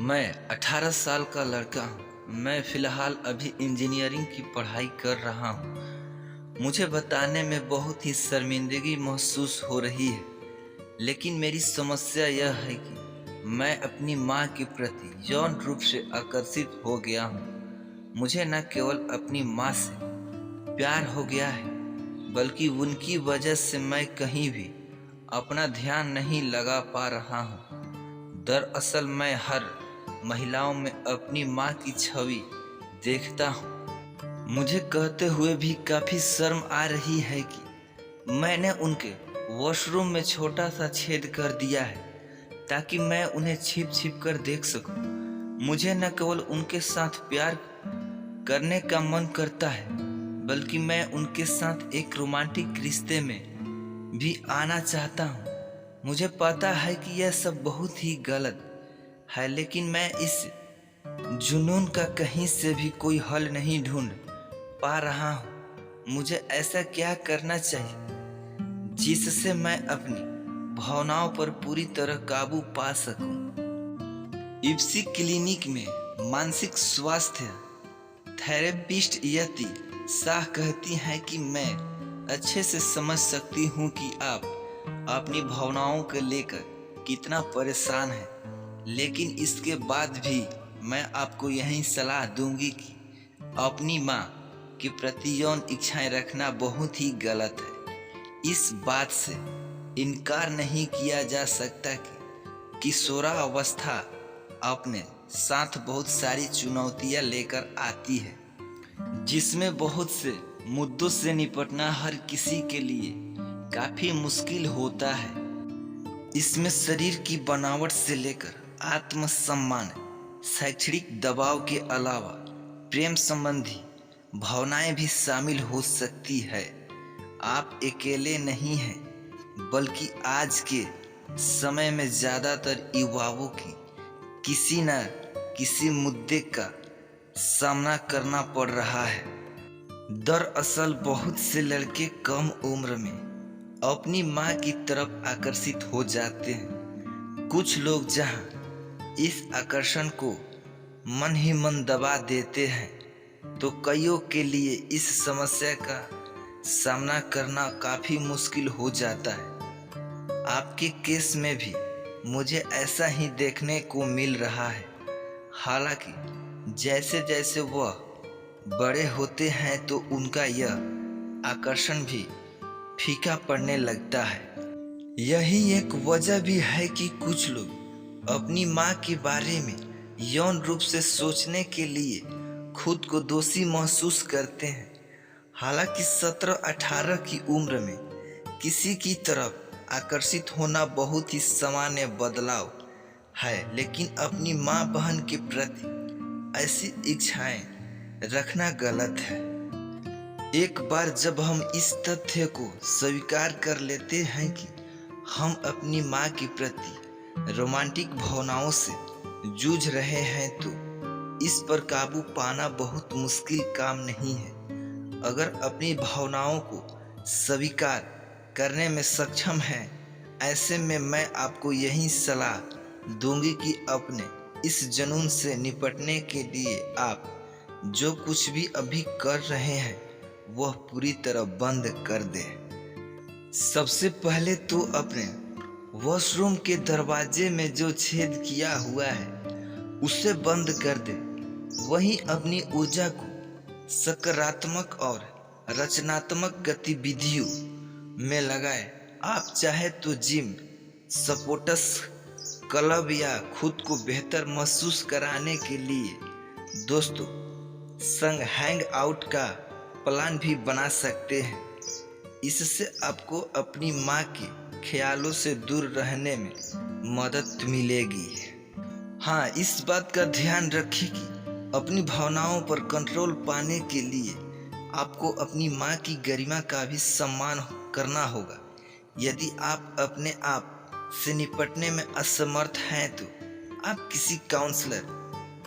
मैं 18 साल का लड़का हूँ। मैं फ़िलहाल अभी इंजीनियरिंग की पढ़ाई कर रहा हूँ। मुझे बताने में बहुत ही शर्मिंदगी महसूस हो रही है, लेकिन मेरी समस्या यह है कि मैं अपनी माँ के प्रति यौन रूप से आकर्षित हो गया हूँ। मुझे न केवल अपनी माँ से प्यार हो गया है, बल्कि उनकी वजह से मैं कहीं भी अपना ध्यान नहीं लगा पा रहा हूँ। दरअसल मैं हर महिलाओं में अपनी माँ की छवि देखता हूँ। मुझे कहते हुए भी काफ़ी शर्म आ रही है कि मैंने उनके वॉशरूम में छोटा सा छेद कर दिया है, ताकि मैं उन्हें छिप छिप कर देख सकूं। मुझे न केवल उनके साथ प्यार करने का मन करता है, बल्कि मैं उनके साथ एक रोमांटिक रिश्ते में भी आना चाहता हूँ। मुझे पता है कि यह सब बहुत ही गलत है, लेकिन मैं इस जुनून का कहीं से भी कोई हल नहीं ढूंढ पा रहा हूँ। मुझे ऐसा क्या करना चाहिए जिससे मैं अपनी भावनाओं पर पूरी तरह काबू पा सकूं। इप्सी क्लिनिक में मानसिक स्वास्थ्य थेरेपिस्ट यति शाह कहती हैं कि मैं अच्छे से समझ सकती हूँ कि आप अपनी भावनाओं को लेकर कितना परेशान हैं, लेकिन इसके बाद भी मैं आपको यही सलाह दूंगी कि अपनी माँ के प्रति यौन इच्छाएं रखना बहुत ही गलत है। इस बात से इनकार नहीं किया जा सकता कि किशोरावस्था अपने साथ बहुत सारी चुनौतियां लेकर आती है, जिसमें बहुत से मुद्दों से निपटना हर किसी के लिए काफी मुश्किल होता है। इसमें शरीर की बनावट से लेकर आत्मसम्मान, शैक्षणिक दबाव के अलावा प्रेम संबंधी भावनाएं भी शामिल हो सकती है। आप अकेले नहीं हैं, बल्कि आज के समय में ज़्यादातर युवाओं की किसी न किसी मुद्दे का सामना करना पड़ रहा है। दरअसल बहुत से लड़के कम उम्र में अपनी माँ की तरफ आकर्षित हो जाते हैं। कुछ लोग जहाँ इस आकर्षण को मन ही मन दबा देते हैं, तो कईयों के लिए इस समस्या का सामना करना काफ़ी मुश्किल हो जाता है। आपके केस में भी मुझे ऐसा ही देखने को मिल रहा है। हालांकि जैसे जैसे वह बड़े होते हैं तो उनका यह आकर्षण भी फीका पड़ने लगता है। यही एक वजह भी है कि कुछ लोग अपनी माँ के बारे में यौन रूप से सोचने के लिए खुद को दोषी महसूस करते हैं। हालांकि 17-18 की उम्र में किसी की तरफ आकर्षित होना बहुत ही सामान्य बदलाव है, लेकिन अपनी माँ बहन के प्रति ऐसी इच्छाएं रखना गलत है। एक बार जब हम इस तथ्य को स्वीकार कर लेते हैं कि हम अपनी माँ के प्रति रोमांटिक भावनाओं से जूझ रहे हैं, तो इस पर काबू पाना बहुत मुश्किल काम नहीं है। अगर अपनी भावनाओं को स्वीकार करने में सक्षम हैं, ऐसे में मैं आपको यही सलाह दूंगी कि अपने इस जुनून से निपटने के लिए आप जो कुछ भी अभी कर रहे हैं वह पूरी तरह बंद कर दें। सबसे पहले तो अपने वॉशरूम के दरवाजे में जो छेद किया हुआ है उसे बंद कर दें। वहीं अपनी ऊर्जा को सकारात्मक और रचनात्मक गतिविधियों में लगाएं। आप चाहे तो जिम, स्पोर्ट्स क्लब या खुद को बेहतर महसूस कराने के लिए दोस्तों संग हैंग आउट का प्लान भी बना सकते हैं। इससे आपको अपनी माँ के ख्यालों से दूर रहने में मदद मिलेगी। हाँ, इस बात का ध्यान रखें कि अपनी भावनाओं पर कंट्रोल पाने के लिए आपको अपनी माँ की गरिमा का भी सम्मान करना होगा। यदि आप अपने आप से निपटने में असमर्थ हैं तो आप किसी काउंसलर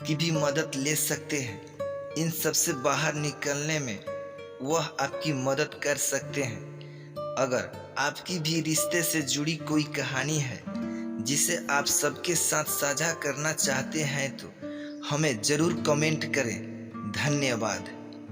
की भी मदद ले सकते हैं। इन सब से बाहर निकलने में वह आपकी मदद कर सकते हैं। अगर आपकी भी रिश्ते से जुड़ी कोई कहानी है जिसे आप सबके साथ साझा करना चाहते हैं तो हमें ज़रूर कमेंट करें। धन्यवाद।